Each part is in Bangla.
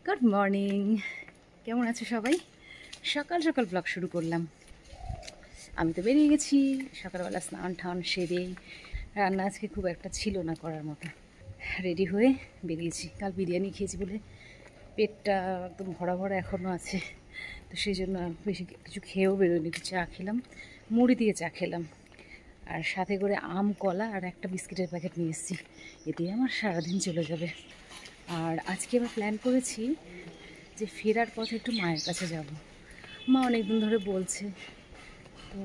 গুড মর্নিং, কেমন আছো সবাই? সকাল সকাল ব্লগ শুরু করলাম। আমি তো বেরিয়ে গেছি সকালবেলা, স্নান টান সেরে। রান্না আজকে খুব একটা ছিল না করার মতো, রেডি হয়ে বেরিয়েছি। কাল বিরিয়ানি খেয়েছি বলে পেটটা একদম ভরা ভরা এখনও আছে, তো সেই জন্য বেশি কিছু খেয়েও বেরোয়নি। একটু চা খেলাম, মুড়ি দিয়ে চা খেলাম, আর সাথে করে আম, কলা আর একটা বিস্কিটের প্যাকেট নিয়ে এসেছি। এতেই আমার সারাদিন চলে যাবে। আর আজকে আবার প্ল্যান করেছি যে ফেরার পথে একটু মায়ের কাছে যাব। মা অনেক দিন ধরে বলছে, তো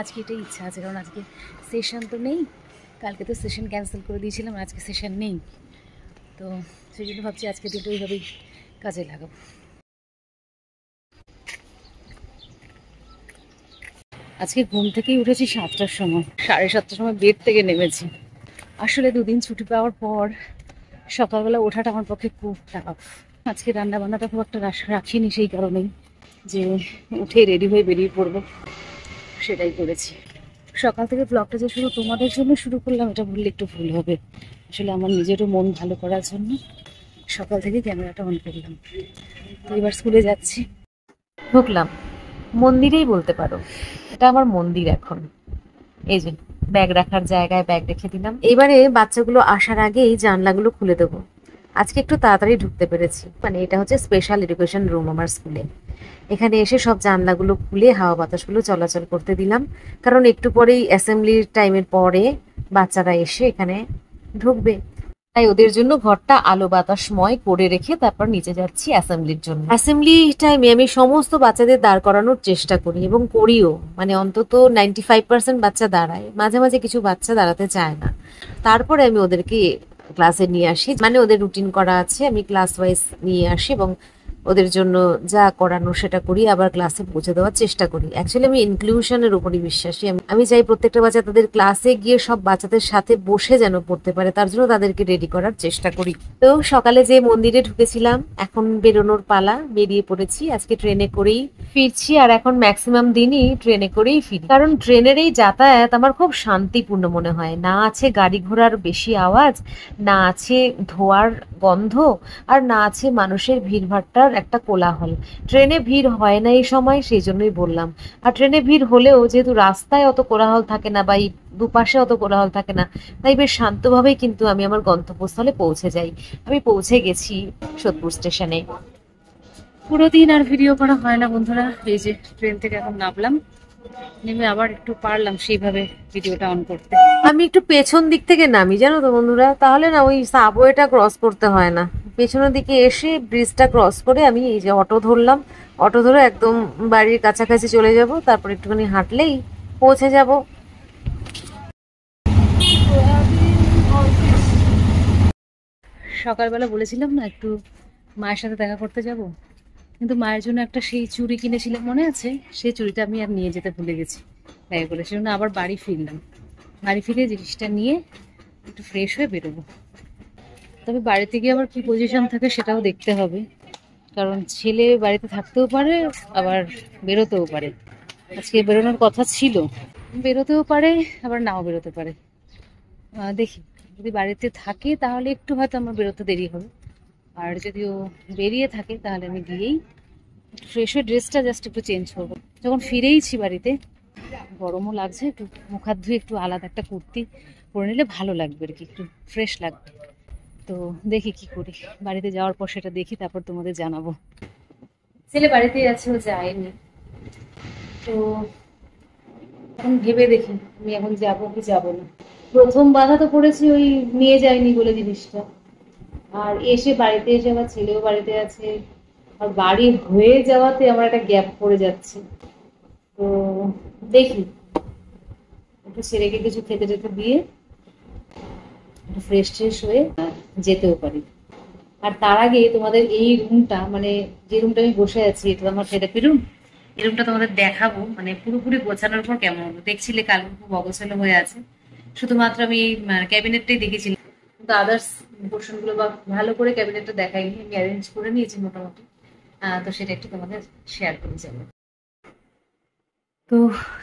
আজকে এটাই ইচ্ছা আছে, কারণ আজকে সেশন তো নেই। কালকে তো সেশন ক্যান্সেল করে দিয়েছিলাম, আজকে সেশন নেই, তো সেই জন্য ভাবছি আজকে দিনটা ওইভাবেই কাজে লাগাবো। আজকে ঘুম থেকেই উঠেছি 7টার সময়, 7:30টার সময় বেড থেকে নেমেছি। আসলে দুদিন ছুটি পাওয়ার পর সকালবেলা ওঠাটা আমার পক্ষে খুব টাফ। আজকে রান্না বান্নাটা খুব একটা রাখিনি, সেই কারণেই যে উঠে রেডি হয়ে বেরিয়ে পড়বো, সেটাই করেছি। সকাল থেকে ব্লগটা যে শুরু তোমাদের জন্য শুরু করলাম, এটা বললে একটু ভুল হবে। আসলে আমার নিজেরও মন ভালো করার জন্য সকাল থেকে ক্যামেরাটা অন করলাম। তো এবার স্কুলে যাচ্ছি। ঢুকলাম মন্দিরেই বলতে পারো, এটা আমার মন্দির এখন। এই যে ব্যাগ রাখার জায়গায় ব্যাগ রেখে দিলাম। এবারে বাচ্চাগুলো আসার আগেই জানলাগুলো খুলে দেবো। আজকে একটু তাড়াতাড়ি ঢুকতে পেরেছি, মানে এটা হচ্ছে স্পেশাল এডুকেশন রুম আমার স্কুলে। এখানে এসে সব জানলাগুলো খুলে হাওয়া বাতাসগুলো চলাচল করতে দিলাম, কারণ একটু পরেই অ্যাসেম্বলির টাইমের পরে বাচ্চারা এসে এখানে ঢুকবে। তাই ওদের জন্য ঘরটা আলো বাতাসময় করে রেখে তারপর নিচে যাচ্ছি অ্যাসেম্বলির জন্য। অ্যাসেম্বলি টাইমে আমি সমস্ত বাচ্চাদের দাঁড় করানোর চেষ্টা করি এবং করিও, মানে অন্তত 95% বাচ্চা দাঁড়ায়, মাঝে মাঝে কিছু বাচ্চা দাঁড়াতে চায় না। তারপরে আমি ওদেরকে ক্লাসে নিয়ে আসি, মানে ওদের রুটিন করা আছে, আমি ক্লাস ওয়াইজ নিয়ে আসি এবং ওদের জন্য যা করানো সেটা করি, আবার ক্লাসে পৌঁছে দেওয়ার চেষ্টা করি। অ্যাকচুয়ালি আমি ইনক্লুশনের উপরই বিশ্বাসী। আমি চাই প্রত্যেকটা বাচ্চা তাদের ক্লাসে গিয়ে সব বাচ্চাদের সাথে বসে যেন পড়তে পারে, তার জন্য তাদেরকে রেডি করার চেষ্টা করি। তো সকালে যে মন্দিরে ঢুকেছিলাম, এখন বেরোনোর পালা, বেরিয়ে পড়েছি। আজকে ট্রেনে করেই ফিরছি, আর এখন ম্যাক্সিমাম দিনই ট্রেনে করেই ফিরি, কারণ ট্রেনের এই যাতায়াত আমার খুব শান্তিপূর্ণ মনে হয়। না আছে গাড়ি ঘোড়ার বেশি আওয়াজ, না আছে ধোঁয়ার গন্ধ, আর না আছে মানুষের ভিড়ভাট্টার একটা কোলাহল। ট্রেনে ভিড় হয় না এই সময়, সেই জন্যই বললাম। আর ট্রেনে ভিড় হলেও যেহেতু রাস্তায় অত কোলাহল থাকে না, বা এই দুপাশে অত কোলাহল থাকে না, তাই বেশ শান্তভাবেই কিন্তু আমি আমার গন্তব্যস্থলে পৌঁছে যাই। আমি পৌঁছে গেছি সোদপুর স্টেশনে। পুরো দিন আর ভিডিও করা হয় না বন্ধুরা। এই যে ট্রেন থেকে এখন নামলাম, নেমে আবার একটু পারলাম সেইভাবে ভিডিওটা অন করতে। আমি একটু পেছন দিক থেকে নামি, জানো তো বন্ধুরা, তাহলে না ওই সাবওয়েটা ক্রস করতে হয় না। পেছনের দিকে এসে ব্রিজটা ক্রস করে আমি এই যে অটো ধরলাম, অটো ধরে একদম বাড়ির কাছাকাছি চলে যাব, তারপর একটুখানি হাঁটলেই পৌঁছে যাব। সকালবেলা বলেছিলাম না একটু মায়ের সাথে দেখা করতে যাব, কিন্তু মায়ের জন্য একটা সেই চুড়ি কিনেছিলাম, মনে আছে? সেই চুড়িটা আমি আর নিয়ে যেতে ভুলে গেছি ব্যাগে করে, সেজন্য আবার বাড়ি ফিরলাম। বাড়ি ফিরে জিনিসটা নিয়ে একটু ফ্রেশ হয়ে বেরোবো। তবে বাড়িতে গিয়ে আবার কি পজিশন থাকে সেটাও দেখতে হবে, কারণ ছেলে বাড়িতে থাকতেও পারে আবার বেরোতেও পারে। আজকে বেরোনোর কথা ছিল, বেরোতেও পারে আবার নাও বেরোতে পারে। দেখি, যদি বাড়িতে থাকে তাহলে একটু হয়তো আমার বেরোতে দেরি হবে, আর যদি ও বেরিয়ে থাকে তাহলে আমি গিয়েই ফ্রেশ হয়ে ড্রেসটা জাস্ট একটু চেঞ্জ করবো। যখন ফিরেইছি বাড়িতে, গরমও লাগছে, একটু মুখ হাত ধুয়ে একটু আলাদা একটা কুর্তি পরে নিলে ভালো লাগবে আর কি, একটু ফ্রেশ লাগবে। তো দেখি কি করি, বাড়িতে যাওয়ার পর সেটা দেখি, তারপর তোমাদের জানাবো। ছেলে বাড়িতেই আছে, ও যায়নি। তো এখন ভেবে দেখি আমি এখন যাবো কি যাবো না। প্রথম বাধা তো পড়েছি ওই নিয়ে যায়নি বলে জিনিসটা, আর এসে বাড়িতে এসে আমার ছেলেও বাড়িতে আছে, আর বাড়ি হয়ে যাওয়াতে আমার একটা গ্যাপ পড়ে যাচ্ছে। তো দেখি, একটু ছেলেকে কিছু খেতে টেতে দিয়ে একটু ফ্রেশ ট্রেশ হয়ে যেতেও পারি। আর তার আগে তোমাদের এই রুমটা, মানে যে রুমটা আমি বসে আছি, এটা আমার থেরাপি রুম, এই রুমটা তোমাদের দেখাবো, মানে পুরোপুরি গোছানোর পর কেমন হলো। দেখছিলে কাল খুব অগোছালো হয়ে আছে, শুধুমাত্র আমি ক্যাবিনেটটাই দেখেছিলাম, কিন্তু আদার্স পোর্শন গুলো বা ভালো করে ক্যাবিনেটটা দেখাইনি, আমি অ্যারেঞ্জ করে নিয়েছি মোটামুটি। তো সেটা একটু তোমাদের শেয়ার করে যাবো। তো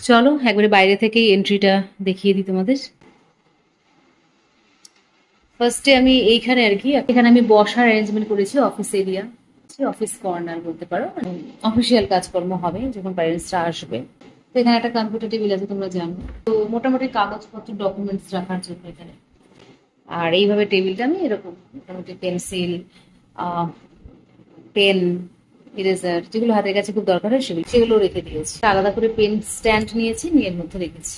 চলো একবারে বাইরে থেকেই এন্ট্রিটা দেখিয়ে দিই তোমাদের। ফার্স্টে আমি এইখানে আর কি, এখানে আমি বসার অ্যারেঞ্জমেন্ট করেছি, অফিস এরিয়া। অফিস কর্নার বলতে পারো, অফিসিয়াল কাজকর্ম হবে যখন প্যারেন্টসরা আসবে। তো এখানে একটা কম্পিউটার টেবিল আছে, তোমরা জানো। তো মোটামুটি কাগজপত্র ডকুমেন্টস রাখার জন্য এখানে। আর এইভাবে টেবিলটা আমি এরকম মোটামুটি পেন্সিল, পেন, ইরেজার যেগুলো হাতের কাছে খুব দরকার হয় সেগুলো রেখে দিয়েছি। আলাদা করে পেন স্ট্যান্ড নিয়েছি, নিয়ে এর মধ্যে রেখেছি।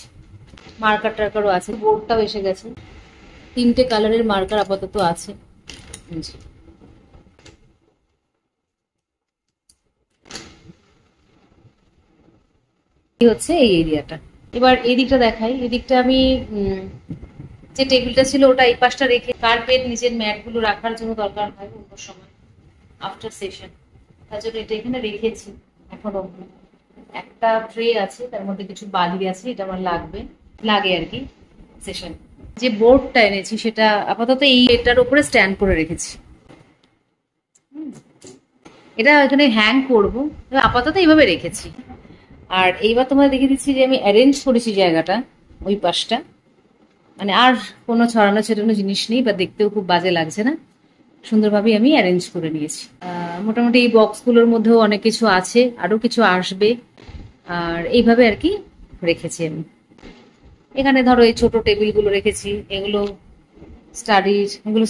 মার্কার টার্কারও আছে, বোর্ডটাও এসে গেছে। 3টে কালারের মার্কার আপাতত আছে। হচ্ছে এই এরিয়াটা। এবার এই দিকটা দেখাই। এদিকটা আমি যে টেবিলটা ছিল ওটা এই পাশটা রেখে, কার্পেট নিজের ম্যাট গুলো রাখার জন্য দরকার হয় অন্য সময় আফটার সেশন, তার জন্য এটা এখানে রেখেছি। এখনো একটা ট্রে আছে, তার মধ্যে কিছু বালি আছে, এটা আমার লাগে আর কি সেশন। যে বোর্ডটা এনেছি সেটা আপাতত এটার উপরে স্ট্যান্ড করে রেখেছি। এটা এখানে হ্যাং করবো, আপাতত এইভাবে রেখেছি। আর এইবার তোমাদের দেখে দিচ্ছি যে আমি অ্যারেঞ্জ করেছি জায়গাটা, ওই পাশটা। মানে আর কোনো ছড়ানো ছেটানো জিনিস নেই, বা দেখতেও খুব বাজে লাগছে না, সুন্দরভাবে আমি অ্যারেঞ্জ করে নিয়েছি। মোটামুটি এই বক্সগুলোর মধ্যেও অনেক কিছু আছে, আরো কিছু আসবে। আর এইভাবে আর কি রেখেছি আমি। এখানে ধরো এই ছোট টেবিলগুলো রেখেছি, এগুলো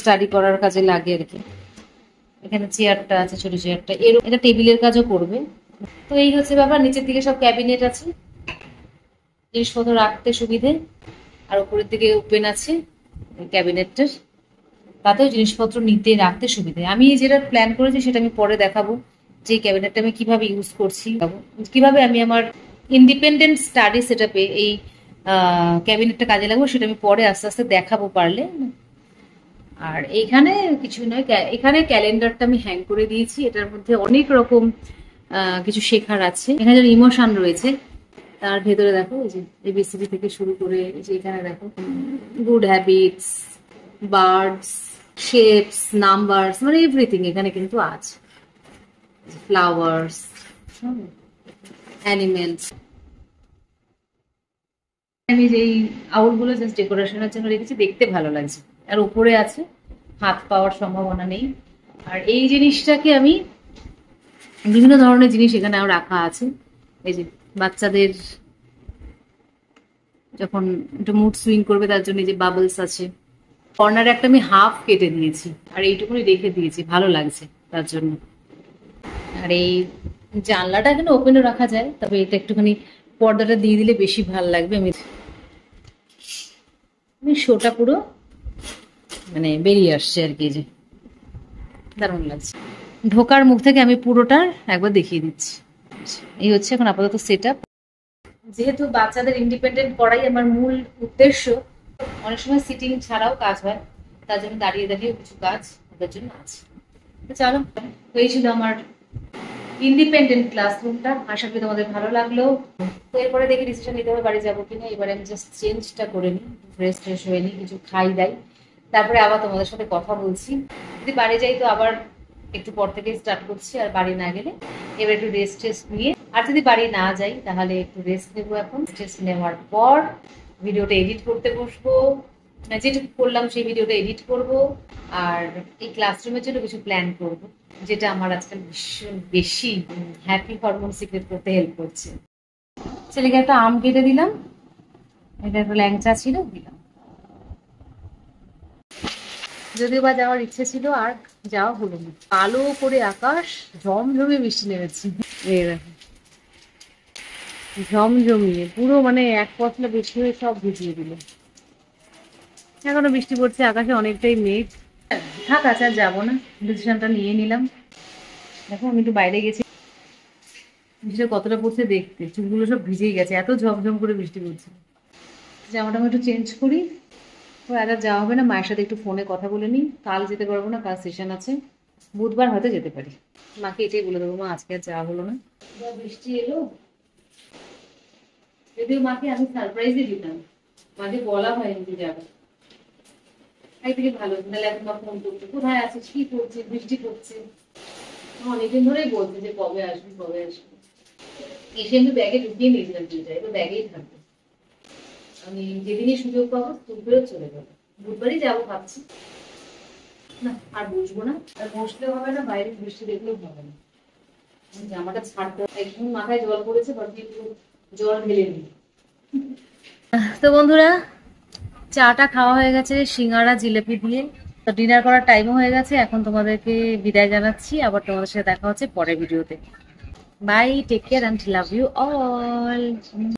স্টাডি করার কাজে লাগে আর কি। এখানে চেয়ারটা আছে, ছোট চেয়ারটা, এটা টেবিলের কাজও করবে। তো এই হচ্ছে ব্যাপার। নিচের দিকে সব ক্যাবিনেট আছে, জিনিসপত্র রাখতে সুবিধে। আর উপরের দিকে ওপেন আছে ক্যাবিনেটটার, তাতেও জিনিসপত্র নিতে রাখতে সুবিধে। আমি যেটা প্ল্যান করেছি সেটা আমি পরে দেখাবো, যে ক্যাবিনেটটা আমি কিভাবে ইউজ করছি, কিভাবে আমি আমার ইন্ডিপেন্ডেন্ট স্টাডি সেটআপে এই ক্যাবিনেটটা কাজে লাগবো, সেটা আমি পরে আস্তে আস্তে দেখাবো পারলে। আর এইখানে কিছু নয়, এখানে ক্যালেন্ডারটা আমি হ্যাং করে দিয়েছি। এটার মধ্যে অনেক রকম কিছু শেখার আছে। এখানে যেন ইমোশন রয়েছে, তার ভেতরে দেখো এই যে এবিসিডি থেকে শুরু করে এই যে এখানে দেখো good habits, birds, shapes, numbers, মানে এভরিথিং এখানে কিন্তু আছে। Flowers, animals. আমি যে এই আউলগুলো জাস্ট ডেকোরেশনের জন্য রেখেছি, দেখতে ভালো লাগছে। আর উপরে আছে, হাত পাওয়ার সম্ভাবনা নেই। আর এই জিনিসটাকে আমি বিভিন্ন ধরনের জিনিস এখানেও রাখা আছে। এই যে বাচ্চাদের যখন একটু মুড সুইং করবে তার জন্য যে বাবলস আছে। কর্নারে একটা আমি হাফ কেটে দিয়েছি, আর এইটুকুনি রেখে দিয়েছি, ভালো লাগছে তার জন্য। আর এই জানলাটা এখানে ওপেনও রাখা যায়, তবে এটা একটুখানি পর্দাটা দিয়ে দিলে বেশি ভালো লাগবে। আমি শোটা পুরো মানে বেরিয়ে আসছে আর কি, যে দারুণ লাগছে। ঢোকার মুখ থেকে আমি পুরোটা একবার দেখিয়ে দিচ্ছি। এই হচ্ছে এখন আপাতত সেট আপ। যেহেতু বাচ্চাদের ইন্ডিপেন্ডেন্ট করাই আমার মূল উদ্দেশ্য, অনেক সময় সিটিং ছাড়াও কাজ হয়, তার জন্য দাঁড়িয়ে দাঁড়িয়ে কিছু কাজ ওদের জন্য আছে। তো চলো, এই ছিল আমার ইন্ডিপেন্ডেন্ট ক্লাসরুমটা। আশা করি তোমাদের ভালো লাগলো। তো এরপরে দেখি ডিসিশন নিতে হবে বাড়ি যাবো কিনা। এবারে আমি জাস্ট চেঞ্জটা করে নিই, ফ্রেশ ট্রেশ হয়ে নিই, কিছু খাই দাই, তারপরে আবার তোমাদের সাথে কথা বলছি। যদি বাড়ি যাই তো আবার একটু পর থেকে স্টার্ট করছি, আর বাড়ি না গেলে এবার একটু রেস্ট টেস্ট নিয়ে, আর যদি বাড়ি না যাই তাহলে একটু রেস্ট নেবো। এখন রেস্ট নেওয়ার পর ভিডিওটা এডিট করতে বসবো, যেটুকু করলাম সেই ভিডিওটা এডিট করব। আর এই ক্লাসরুমের জন্য কিছু প্ল্যান করব, যেটা আমার আজকাল ভীষণ বেশি হ্যাপি হরমোন সিক্রেট করতে হেল্প করছে। ছেলেকে একটা আম কেটে দিলাম, এটা একটা ল্যাংচা ছিল, দিলাম। যদিও বা যাওয়ার ইচ্ছে ছিল, আর যাওয়া হলো না। কালো করে আকাশ, ঝমঝমে বৃষ্টি নেমেছে। এই দেখো, ঝমঝমিয়ে পুরো মানে এক পশলা বৃষ্টি হয়ে সব ভিজিয়ে দিল। এখনো বৃষ্টি পড়ছে, আকাশে অনেকটাই মেঘ। থাক, আছে আর যাবো না, ডিসিশনটা নিয়ে নিলাম। দেখো আমি একটু বাইরে গেছি, বৃষ্টিটা কতটা পড়ছে দেখতে, চুলগুলো সব ভিজেই গেছে, এত ঝমঝম করে বৃষ্টি পড়ছে। জামাটা আমি একটু চেঞ্জ করি। তো আর যাওয়া হবে না, মায়ের সাথে একটু ফোনে কথা বলে নিই। কাল যেতে পারবো না, কাল সেশন আছে। বুধবার হয়তো যেতে পারি। মাকে এটাই বলে দেবো, মা আজকে আর যাওয়া হলো না, বৃষ্টি এলো। যদিও মাকে আমি সারপ্রাইজই দিতাম, মাকে বলা হয়নি যে যাবে। একদিকে ভালো, নাহলে এখন মা ফোন করছে, কোথায় আছিস, কি করছিস, বৃষ্টি পড়ছে। অনেকদিন ধরেই বলছে যে কবে আসবি কবে আসবি। এসে আমি ব্যাগে ঢুকিয়ে নিয়েছিলাম দুইটা, এবার ব্যাগেই থাকবে। আমি যেদিনই সুযোগ পাবো স্কুল ফেরত চলে যাবো, বুধবারই যাবো ভাবছি। না আর বসবো না, আর বসলেও হবে না, বাইরে বৃষ্টি দেখলেও হবে না। জামাটা ছাড়তে একদম মাথায় জল পড়েছে, বাকি একটু জল ঢেলে নিই। তো বন্ধুরা, চাটা খাওয়া হয়ে গেছে সিঙ্গাড়া জিলেপি দিয়ে। তো ডিনার করার টাইমও হয়ে গেছে, এখন তোমাদেরকে বিদায় জানাচ্ছি। আবার তোমাদের সাথে দেখা হচ্ছে পরের ভিডিওতে। Bye, take care and love you all.